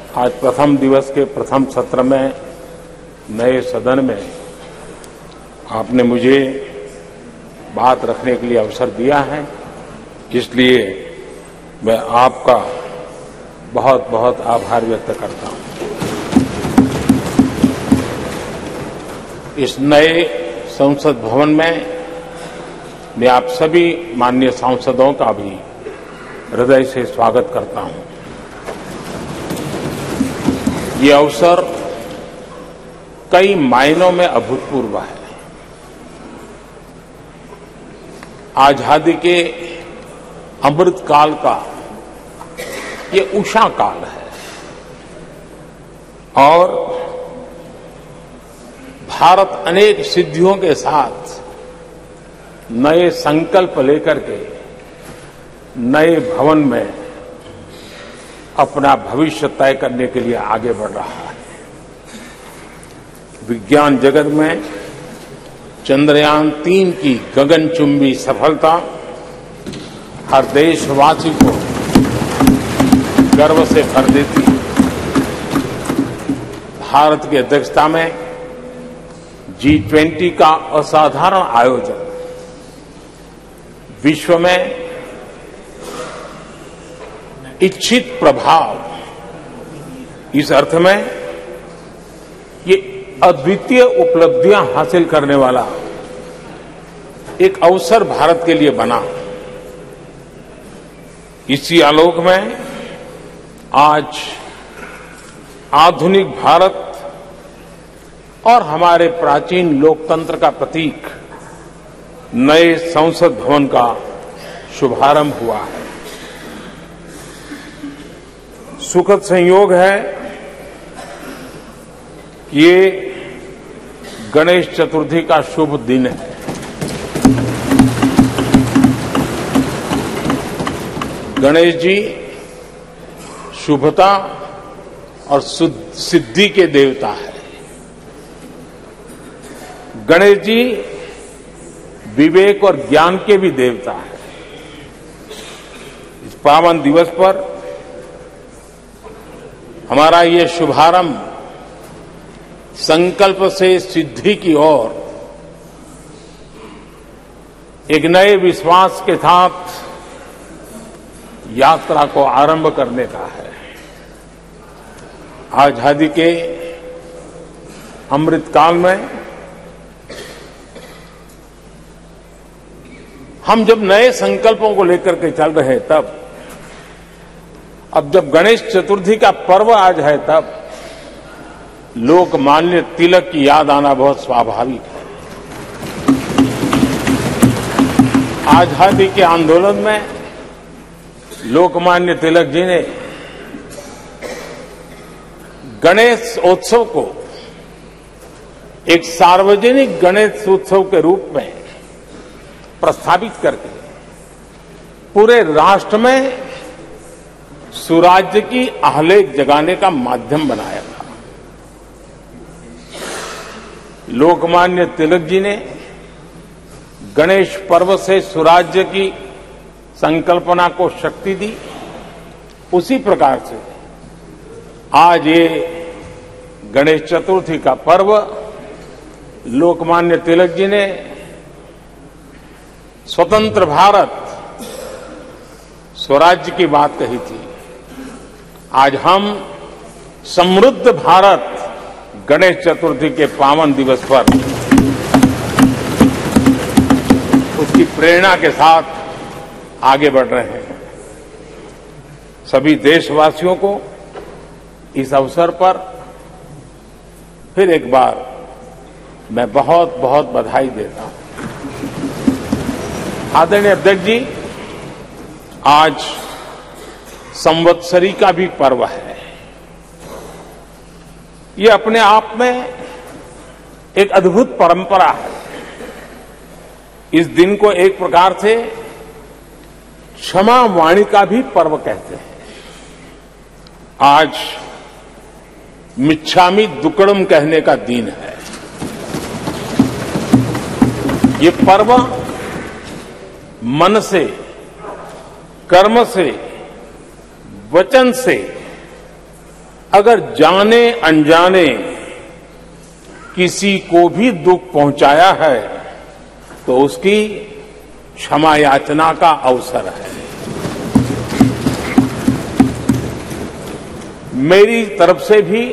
आज प्रथम दिवस के प्रथम सत्र में नए सदन में आपने मुझे बात रखने के लिए अवसर दिया है, इसलिए मैं आपका बहुत बहुत आभार व्यक्त करता हूं। इस नए संसद भवन में मैं आप सभी माननीय सांसदों का भी हृदय से स्वागत करता हूं। ये अवसर कई मायनों में अभूतपूर्व है। आजादी के अमृत काल का ये उषा काल है और भारत अनेक सिद्धियों के साथ नए संकल्प लेकर के नए भवन में अपना भविष्य तय करने के लिए आगे बढ़ रहा है। विज्ञान जगत में चंद्रयान 3 की गगनचुंबी सफलता हर देशवासी को गर्व से भर देती है। भारत की अध्यक्षता में G20 का असाधारण आयोजन विश्व में इच्छित प्रभाव, इस अर्थ में ये अद्वितीय उपलब्धियां हासिल करने वाला एक अवसर भारत के लिए बना। इसी आलोक में आज आधुनिक भारत और हमारे प्राचीन लोकतंत्र का प्रतीक नए संसद भवन का शुभारंभ हुआ है। सुखद संयोग है कि ये गणेश चतुर्थी का शुभ दिन है। गणेश जी शुभता और सिद्धि के देवता है। गणेश जी विवेक और ज्ञान के भी देवता है। इस पावन दिवस पर हमारा ये शुभारंभ संकल्प से सिद्धि की ओर एक नए विश्वास के साथ यात्रा को आरंभ करने का है। आजादी के अमृत काल में हम जब नए संकल्पों को लेकर के चल रहे हैं, तब अब जब गणेश चतुर्थी का पर्व आज है, तब लोकमान्य तिलक की याद आना बहुत स्वाभाविक है। आजादी के आंदोलन में लोकमान्य तिलक जी ने गणेश उत्सव को एक सार्वजनिक गणेश उत्सव के रूप में प्रस्तावित करके पूरे राष्ट्र में सुराज्य की आहलेख जगाने का माध्यम बनाया था। लोकमान्य तिलक जी ने गणेश पर्व से सुराज्य की संकल्पना को शक्ति दी। उसी प्रकार से आज ये गणेश चतुर्थी का पर्व लोकमान्य तिलक जी ने स्वतंत्र भारत स्वराज्य की बात कही थी। आज हम समृद्ध भारत गणेश चतुर्थी के पावन दिवस पर उसकी प्रेरणा के साथ आगे बढ़ रहे हैं। सभी देशवासियों को इस अवसर पर फिर एक बार मैं बहुत बहुत बधाई देता हूं। आदरणीय अध्यक्ष जी, आज संवत्सरी का भी पर्व है। ये अपने आप में एक अद्भुत परंपरा है। इस दिन को एक प्रकार से क्षमा वाणी का भी पर्व कहते हैं। आज मिच्छामि दुक्कड़म कहने का दिन है। ये पर्व मन से, कर्म से, वचन से अगर जाने अनजाने किसी को भी दुख पहुंचाया है तो उसकी क्षमा याचना का अवसर है। मेरी तरफ से भी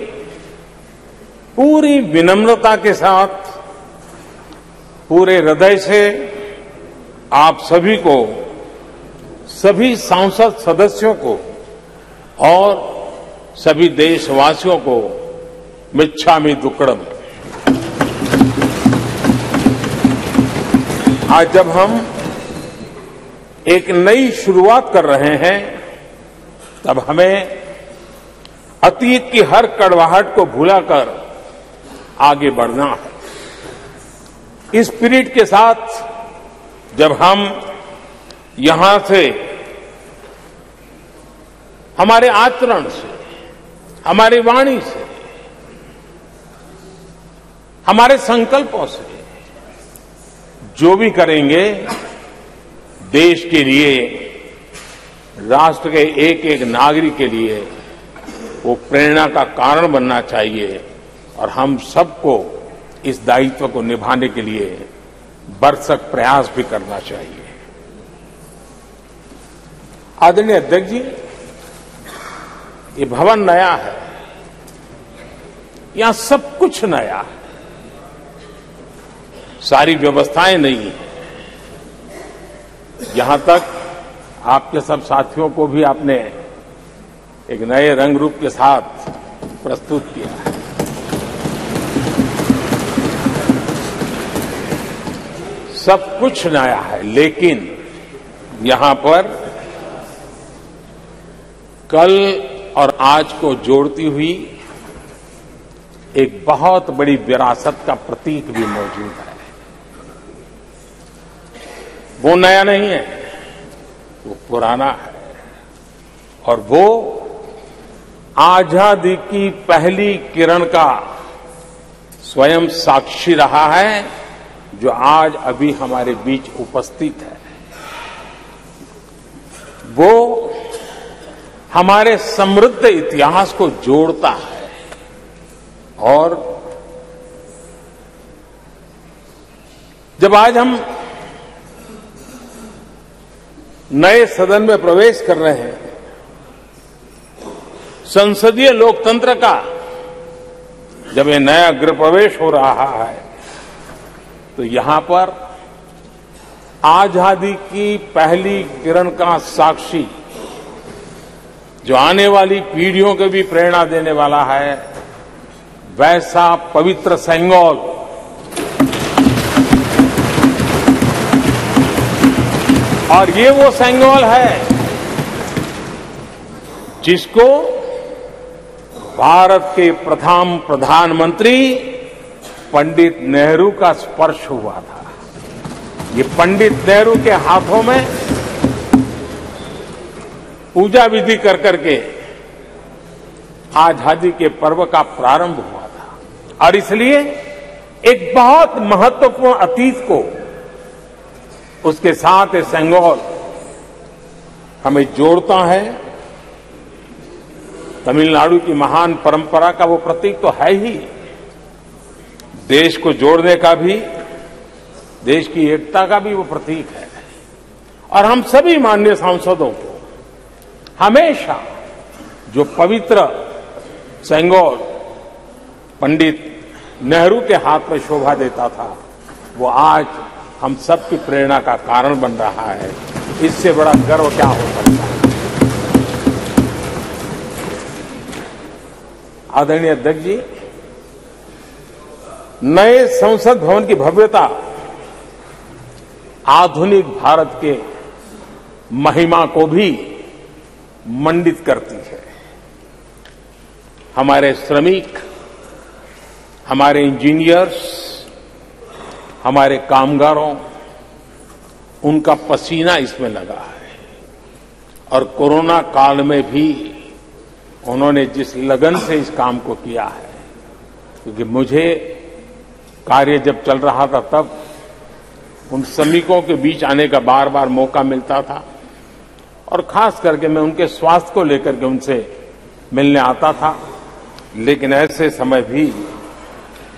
पूरी विनम्रता के साथ पूरे हृदय से आप सभी को, सभी सांसद सदस्यों को और सभी देशवासियों को मिच्छामि दुक्कड़म। आज जब हम एक नई शुरुआत कर रहे हैं तब हमें अतीत की हर कड़वाहट को भुलाकर आगे बढ़ना है। इस स्पिरिट के साथ जब हम यहां से, हमारे आचरण से, हमारी वाणी से, हमारे संकल्पों से जो भी करेंगे, देश के लिए, राष्ट्र के एक एक नागरिक के लिए वो प्रेरणा का कारण बनना चाहिए और हम सबको इस दायित्व को निभाने के लिए भरसक प्रयास भी करना चाहिए। आदरणीय अध्यक्ष जी, ये भवन नया है, यहां सब कुछ नया है, सारी व्यवस्थाएं नई हैं। यहां तक आपके सब साथियों को भी आपने एक नए रंग रूप के साथ प्रस्तुत किया है। सब कुछ नया है, लेकिन यहां पर कल और आज को जोड़ती हुई एक बहुत बड़ी विरासत का प्रतीक भी मौजूद है। वो नया नहीं है, वो पुराना है और वो आजादी की पहली किरण का स्वयं साक्षी रहा है, जो आज अभी हमारे बीच उपस्थित है। वो हमारे समृद्ध इतिहास को जोड़ता है और जब आज हम नए सदन में प्रवेश कर रहे हैं, संसदीय लोकतंत्र का जब ये नया गृह प्रवेश हो रहा है, तो यहां पर आजादी की पहली किरण का साक्षी, जो आने वाली पीढ़ियों को भी प्रेरणा देने वाला है, वैसा पवित्र सेंगोल और ये वो सेंगोल है जिसको भारत के प्रथम प्रधानमंत्री पंडित नेहरू का स्पर्श हुआ था। ये पंडित नेहरू के हाथों में पूजा विधि कर करके आजादी के पर्व का प्रारंभ हुआ था और इसलिए एक बहुत महत्वपूर्ण अतीत को उसके साथ ये सेंगोल हमें जोड़ता है। तमिलनाडु की महान परंपरा का वो प्रतीक तो है ही, देश को जोड़ने का भी, देश की एकता का भी वो प्रतीक है। और हम सभी माननीय सांसदों को हमेशा जो पवित्र सेंगोल पंडित नेहरू के हाथ में शोभा देता था, वो आज हम सबकी प्रेरणा का कारण बन रहा है। इससे बड़ा गर्व क्या हो सकता है। आदरणीय अध्यक्ष जी, नए संसद भवन की भव्यता आधुनिक भारत के महिमा को भी मंडित करती है। हमारे श्रमिक, हमारे इंजीनियर्स, हमारे कामगारों, उनका पसीना इसमें लगा है और कोरोना काल में भी उन्होंने जिस लगन से इस काम को किया है, क्योंकि मुझे कार्य जब चल रहा था तब उन श्रमिकों के बीच आने का बार बार मौका मिलता था और खास करके मैं उनके स्वास्थ्य को लेकर के उनसे मिलने आता था लेकिन ऐसे समय भी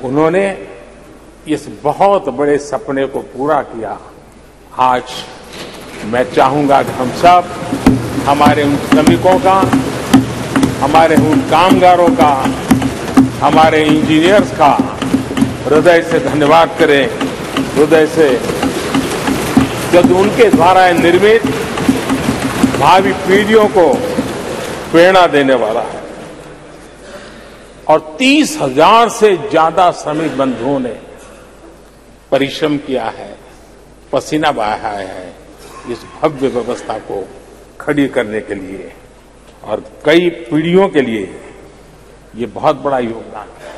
उन्होंने इस बहुत बड़े सपने को पूरा किया। आज मैं चाहूंगा कि हम सब हमारे उन श्रमिकों का, हमारे उन कामगारों का, हमारे इंजीनियर्स का हृदय से धन्यवाद करें, हृदय से, जब उनके द्वारा निर्मित भावी पीढ़ियों को प्रेरणा देने वाला है। और 30,000 से ज्यादा श्रमिक बंधुओं ने परिश्रम किया है, पसीना बहाया है इस भव्य व्यवस्था को खड़ी करने के लिए, और कई पीढ़ियों के लिए ये बहुत बड़ा योगदान है।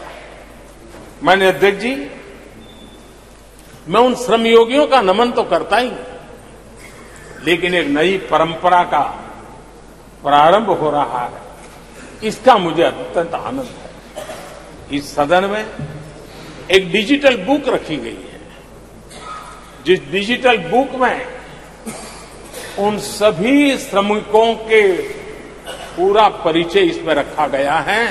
माननीय अध्यक्ष जी, मैं उन श्रमयोगियों का नमन तो करता ही, लेकिन एक नई परंपरा का प्रारंभ हो रहा है, इसका मुझे अत्यंत आनंद है। इस सदन में एक डिजिटल बुक रखी गई है, जिस डिजिटल बुक में उन सभी श्रमिकों के पूरा परिचय इसमें रखा गया है,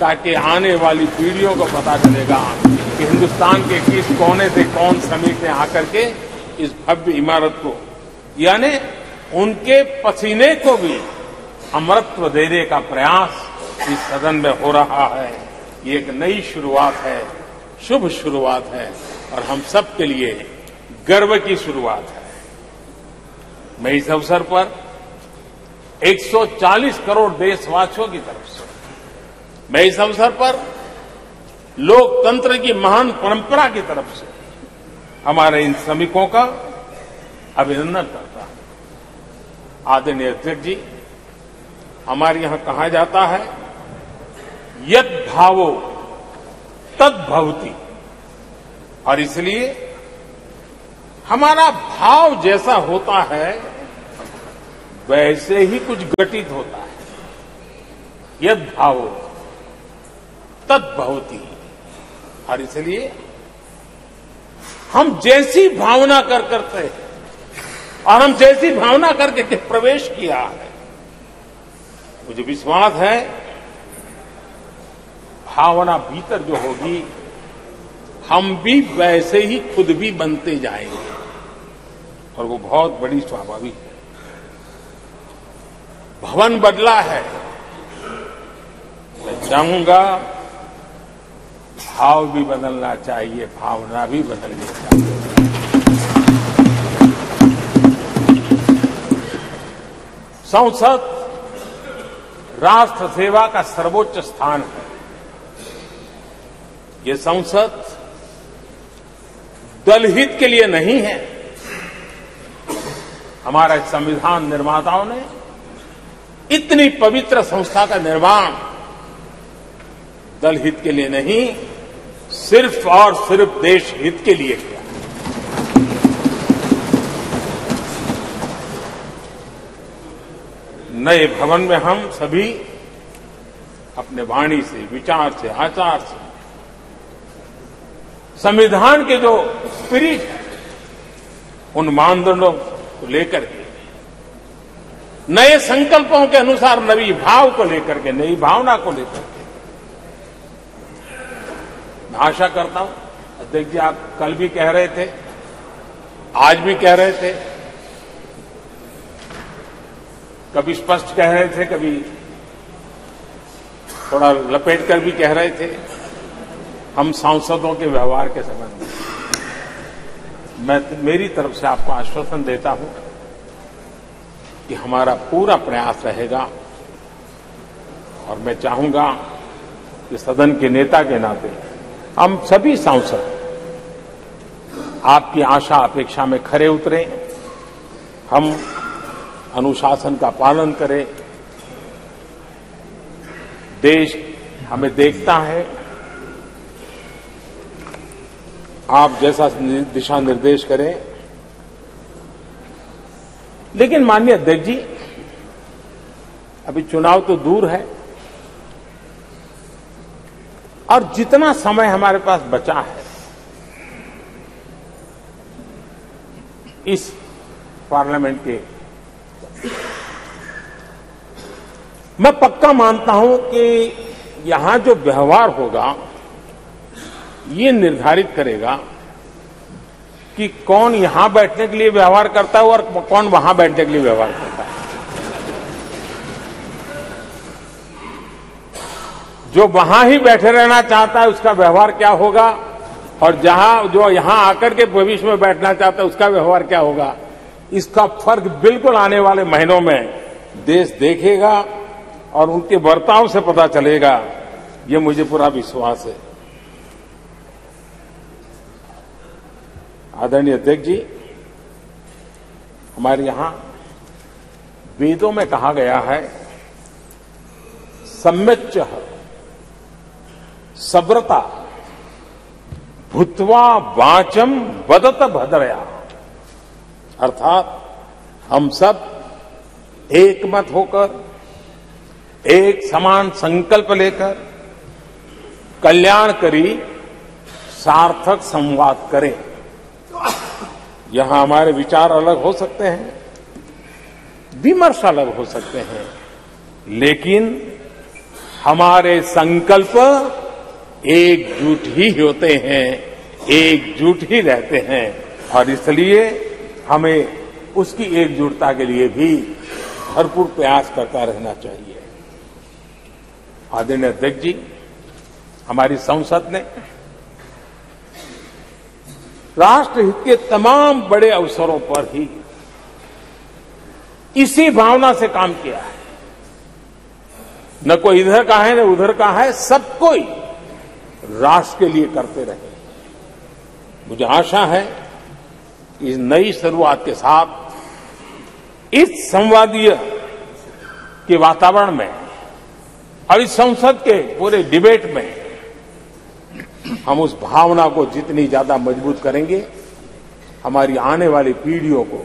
ताकि आने वाली पीढ़ियों को पता चलेगा कि हिंदुस्तान के किस कोने से कौन श्रमिक ने आकर के इस भव्य इमारत को, यानी उनके पसीने को भी अमरत्व देने का प्रयास इस सदन में हो रहा है। ये एक नई शुरुआत है, शुभ शुरुआत है, और हम सब के लिए गर्व की शुरुआत है। मैं इस अवसर पर 140 करोड़ देशवासियों की तरफ से, मैं इस अवसर पर लोकतंत्र की महान परंपरा की तरफ से हमारे इन श्रमिकों का अभिनंदन करता हूं। आदरणीय अध्यक्ष जी, हमारे यहां कहा जाता है, यद भावो तद भवति, और इसलिए हमारा भाव जैसा होता है वैसे ही कुछ घटित होता है। यद भावो तद भवति, और इसलिए हम जैसी भावना करते हैं और हम जैसी भावना करके प्रवेश किया है, मुझे विश्वास है भावना भीतर जो होगी, हम भी वैसे ही खुद भी बनते जाएंगे, और वो बहुत बड़ी स्वाभाविक है। भवन बदला है, मैं चाहूंगा भाव भी बदलना चाहिए, भावना भी बदलनी चाहिए। संसद राष्ट्र सेवा का सर्वोच्च स्थान है। ये संसद दलहित के लिए नहीं है। हमारे संविधान निर्माताओं ने इतनी पवित्र संस्था का निर्माण दलहित के लिए नहीं, सिर्फ और सिर्फ देश हित के लिए किया। नए भवन में हम सभी अपने वाणी से, विचार से, आचार से संविधान के जो स्पिरिट है, उन मानदंडों को लेकर के, नए संकल्पों के अनुसार नई भाव को लेकर के, नई भावना को लेकर के, मैं आशा करता हूं अध्यक्ष जी, आप कल भी कह रहे थे, आज भी कह रहे थे, कभी स्पष्ट कह रहे थे, कभी थोड़ा लपेट कर भी कह रहे थे, हम सांसदों के व्यवहार के संबंध में मैं मेरी तरफ से आपको आश्वासन देता हूं कि हमारा पूरा प्रयास रहेगा, और मैं चाहूंगा कि सदन के नेता के नाते हम सभी सांसद आपकी आशा अपेक्षा में खरे उतरें, हम अनुशासन का पालन करें। देश हमें देखता है, आप जैसा दिशा निर्देश करें। लेकिन माननीय अध्यक्ष जी, अभी चुनाव तो दूर है, और जितना समय हमारे पास बचा है इस पार्लियामेंट के, मैं पक्का मानता हूं कि यहां जो व्यवहार होगा ये निर्धारित करेगा कि कौन यहां बैठने के लिए व्यवहार करता है और कौन वहां बैठने के लिए व्यवहार करता है। जो वहां ही बैठे रहना चाहता है उसका व्यवहार क्या होगा, और जो यहां आकर के भविष्य में बैठना चाहता है उसका व्यवहार क्या होगा, इसका फर्क बिल्कुल आने वाले महीनों में देश देखेगा और उनके बर्ताव से पता चलेगा। ये मुझे पूरा विश्वास है। आदरणीय अध्यक्ष जी, हमारे यहां वेदों में कहा गया है, सम्यच्च सब्रता भूत्वा वाचम वदत भद्रया, अर्थात हम सब एक मत होकर, एक समान संकल्प लेकर कल्याणकारी सार्थक संवाद करें। यहां हमारे विचार अलग हो सकते हैं, विमर्श अलग हो सकते हैं, लेकिन हमारे संकल्प एकजुट ही होते हैं, एकजुट ही रहते हैं, और इसलिए हमें उसकी एकजुटता के लिए भी भरपूर प्रयास करता रहना चाहिए। आदरणीय अध्यक्ष जी, हमारी संसद ने राष्ट्रहित के तमाम बड़े अवसरों पर ही इसी भावना से काम किया है। न कोई इधर का है न उधर का है, सब कोई राष्ट्र के लिए करते रहे। मुझे आशा है कि इस नई शुरुआत के साथ इस संवादीय के वातावरण में और इस संसद के पूरे डिबेट में हम उस भावना को जितनी ज्यादा मजबूत करेंगे, हमारी आने वाली पीढ़ियों को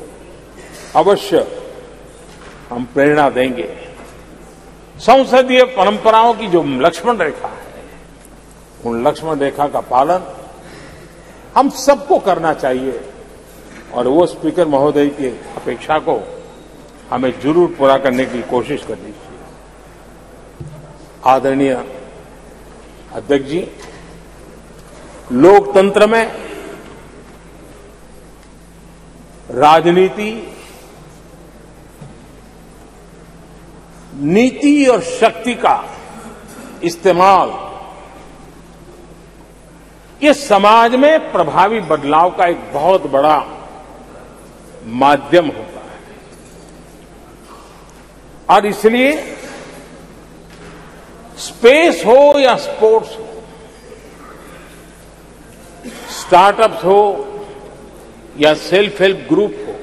अवश्य हम प्रेरणा देंगे। संसदीय परंपराओं की जो लक्ष्मण रेखा है, उन लक्ष्मण रेखा का पालन हम सबको करना चाहिए, और वो स्पीकर महोदय की अपेक्षा को हमें जरूर पूरा करने की कोशिश करनी चाहिए। आदरणीय अध्यक्ष जी, लोकतंत्र में राजनीति, नीति और शक्ति का इस्तेमाल ये समाज में प्रभावी बदलाव का एक बहुत बड़ा माध्यम होता है, और इसलिए स्पेस हो या स्पोर्ट्स हो, स्टार्टअप्स हो या सेल्फ हेल्प ग्रुप हो,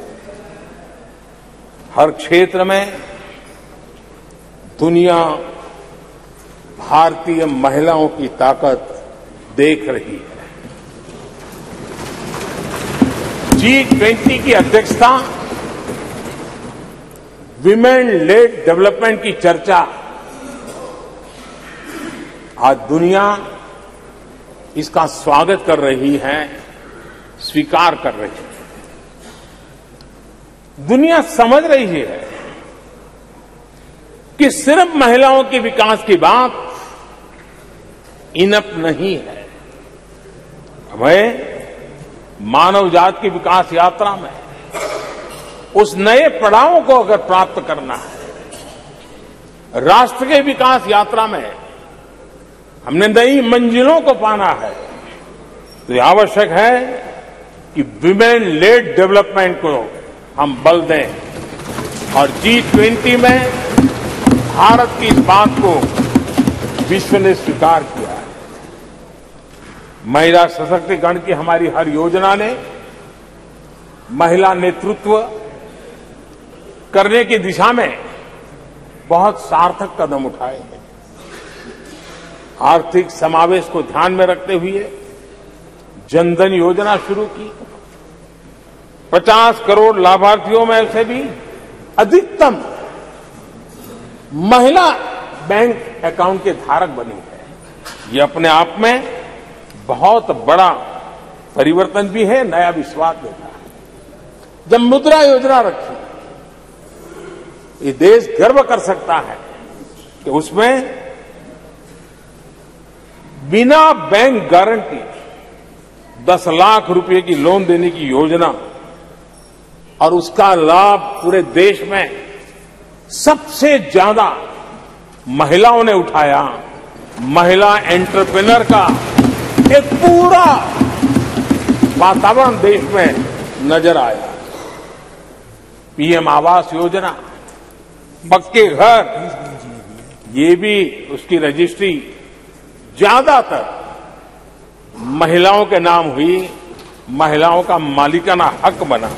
हर क्षेत्र में दुनिया भारतीय महिलाओं की ताकत देख रही है। G20 की अध्यक्षता, विमेन लेड डेवलपमेंट की चर्चा, आज दुनिया इसका स्वागत कर रही है, स्वीकार कर रही है। दुनिया समझ रही है कि सिर्फ महिलाओं के विकास की बात इनफ नहीं है। हमें मानव जाति की विकास यात्रा में उस नए पड़ाव को अगर प्राप्त करना है, राष्ट्र के विकास यात्रा में हमने नई मंजिलों को पाना है, तो ये आवश्यक है कि विमेन लेड डेवलपमेंट को हम बल दें, और G20 में भारत की इस बात को विश्व ने स्वीकार किया है। महिला सशक्तिकरण की हमारी हर योजना ने महिला नेतृत्व करने की दिशा में बहुत सार्थक कदम उठाए हैं। आर्थिक समावेश को ध्यान में रखते हुए जनधन योजना शुरू की, 50 करोड़ लाभार्थियों में से भी अधिकतम महिला बैंक अकाउंट के धारक बनी है। ये अपने आप में बहुत बड़ा परिवर्तन भी है, नया विश्वास देता है। जब मुद्रा योजना रखी, ये देश गर्व कर सकता है कि उसमें बिना बैंक गारंटी 10 लाख रुपए की लोन देने की योजना और उसका लाभ पूरे देश में सबसे ज्यादा महिलाओं ने उठाया। महिला एंटरप्रेन्योर का एक पूरा वातावरण देश में नजर आया। पीएम आवास योजना, पक्के घर, ये भी उसकी रजिस्ट्री ज्यादातर महिलाओं के नाम हुई, महिलाओं का मालिकाना हक बना।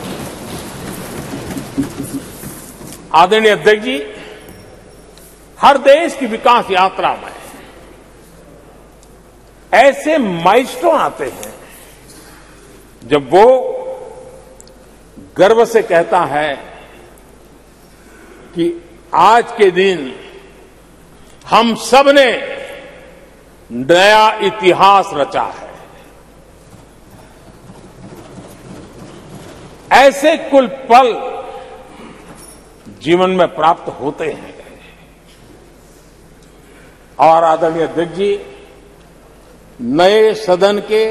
आदरणीय अध्यक्ष जी, हर देश की विकास यात्रा में ऐसे माइलस्टोन आते हैं जब वो गर्व से कहता है कि आज के दिन हम सब ने नया इतिहास रचा है। ऐसे कुल पल जीवन में प्राप्त होते हैं। और आदरणीय अध्यक्ष जी, नए सदन के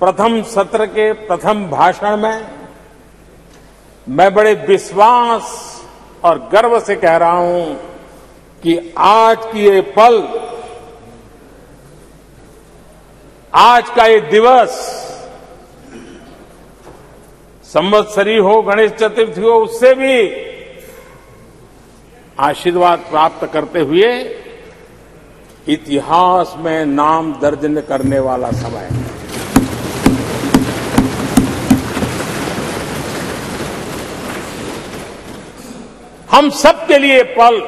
प्रथम सत्र के प्रथम भाषण में मैं बड़े विश्वास और गर्व से कह रहा हूं कि आज की ये पल, आज का ये दिवस, संवत्सरी हो, गणेश चतुर्थी हो, उससे भी आशीर्वाद प्राप्त करते हुए इतिहास में नाम दर्ज करने वाला समय है। हम सबके लिए पल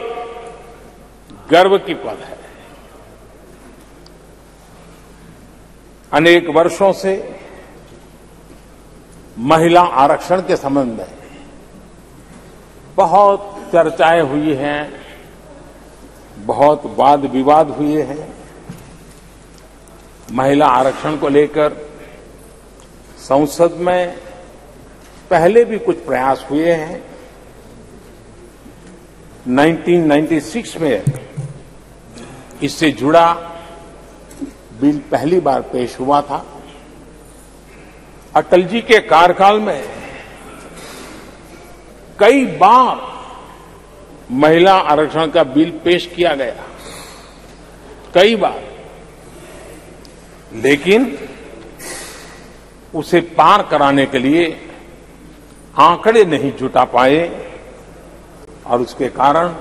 गर्व की पल है। अनेक वर्षों से महिला आरक्षण के संबंध में बहुत चर्चाएं हुई हैं, बहुत वाद विवाद हुए हैं। महिला आरक्षण को लेकर संसद में पहले भी कुछ प्रयास हुए हैं। 1996 में इससे जुड़ा बिल पहली बार पेश हुआ था। अटल जी के कार्यकाल में कई बार महिला आरक्षण का बिल पेश किया गया, कई बार, लेकिन उसे पार कराने के लिए आंकड़े नहीं जुटा पाए और उसके कारण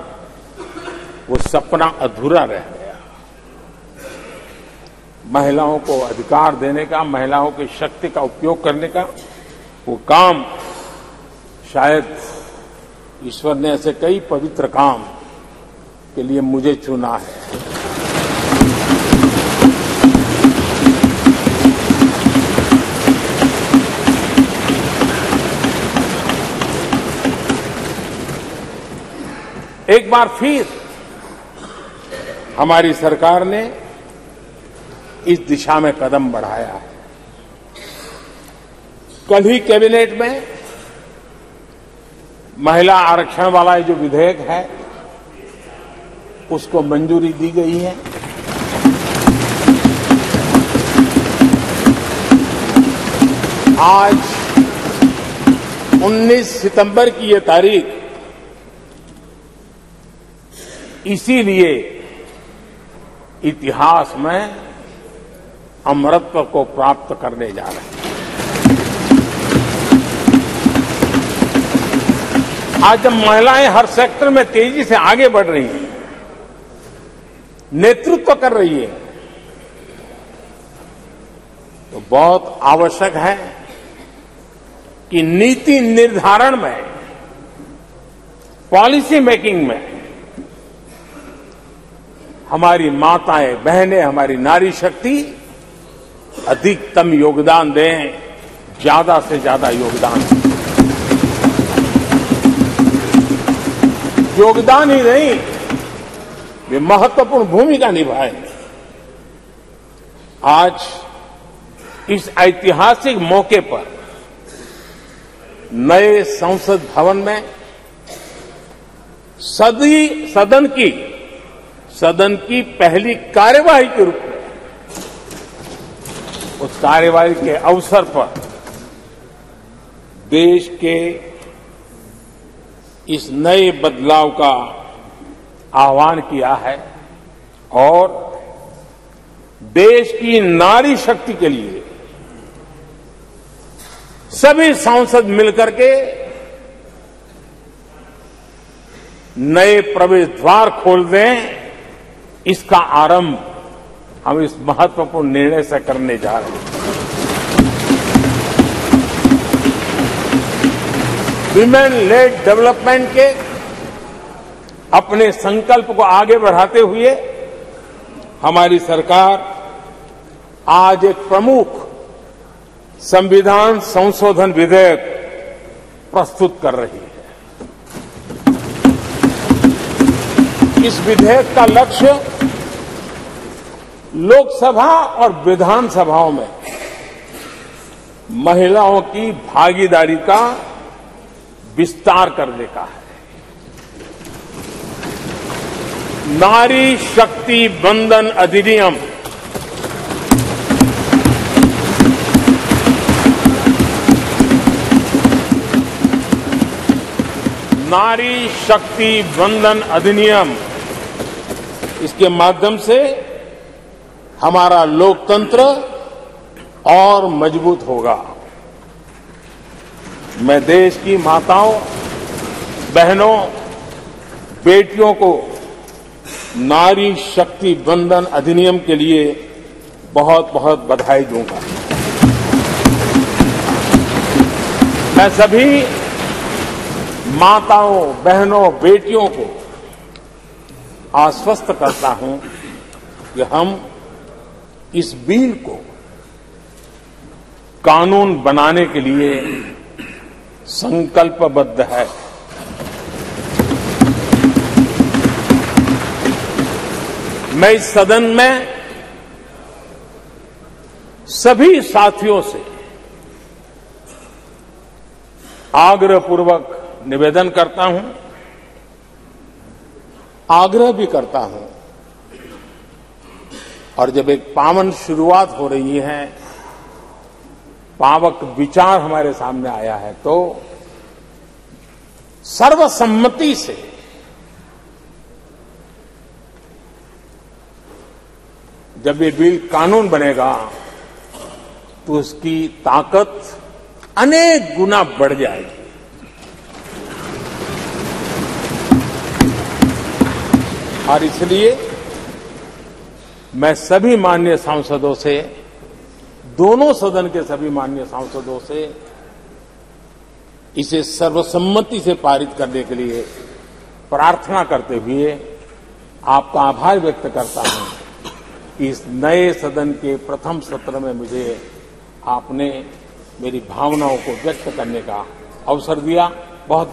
वो सपना अधूरा रह गया। महिलाओं को अधिकार देने का, महिलाओं की शक्ति का उपयोग करने का वो काम, शायद ईश्वर ने ऐसे कई पवित्र काम के लिए मुझे चुना है। एक बार फिर हमारी सरकार ने इस दिशा में कदम बढ़ाया है। कल ही कैबिनेट में महिला आरक्षण वाला जो विधेयक है उसको मंजूरी दी गई है। आज 19 सितंबर की ये तारीख इसीलिए इतिहास में अमरत्व को प्राप्त करने जा रहे हैं। आज जब महिलाएं हर सेक्टर में तेजी से आगे बढ़ रही हैं, नेतृत्व कर रही है, तो बहुत आवश्यक है कि नीति निर्धारण में, पॉलिसी मेकिंग में हमारी माताएं, बहनें, हमारी नारी शक्ति अधिकतम योगदान दें, ज्यादा से ज्यादा योगदान दें। योगदान ही नहीं, वे महत्वपूर्ण भूमिका निभाएं। आज इस ऐतिहासिक मौके पर नए संसद भवन में सदन की सदन की पहली कार्यवाही के रूप में उस कार्यवाही के अवसर पर देश के इस नए बदलाव का आह्वान किया है और देश की नारी शक्ति के लिए सभी सांसद मिलकर के नए प्रवेश द्वार खोल दें, इसका आरंभ हम इस महत्वपूर्ण निर्णय से करने जा रहे हैं। विमेन लेड डेवलपमेंट के अपने संकल्प को आगे बढ़ाते हुए हमारी सरकार आज एक प्रमुख संविधान संशोधन विधेयक प्रस्तुत कर रही है। इस विधेयक का लक्ष्य लोकसभा और विधानसभाओं में महिलाओं की भागीदारी का विस्तार करने का है। नारी शक्ति बंधन अधिनियम नारी शक्ति बंधन अधिनियम इसके माध्यम से हमारा लोकतंत्र और मजबूत होगा। मैं देश की माताओं, बहनों, बेटियों को नारी शक्ति बंधन अधिनियम के लिए बहुत बहुत बधाई दूंगा। मैं सभी माताओं, बहनों, बेटियों को आश्वस्त करता हूं कि हम इस बिल को कानून बनाने के लिए संकल्पबद्ध है। मैं इस सदन में सभी साथियों से आग्रहपूर्वक निवेदन करता हूं, आग्रह भी करता हूं और जब एक पावन शुरुआत हो रही है, पावक विचार हमारे सामने आया है, तो सर्वसम्मति से जब ये बिल कानून बनेगा तो उसकी ताकत अनेक गुना बढ़ जाएगी। और इसलिए मैं सभी माननीय सांसदों से, दोनों सदन के सभी माननीय सांसदों से इसे सर्वसम्मति से पारित करने के लिए प्रार्थना करते हुए आपका आभार व्यक्त करता हूं कि इस नए सदन के प्रथम सत्र में मुझे आपने मेरी भावनाओं को व्यक्त करने का अवसर दिया। बहुत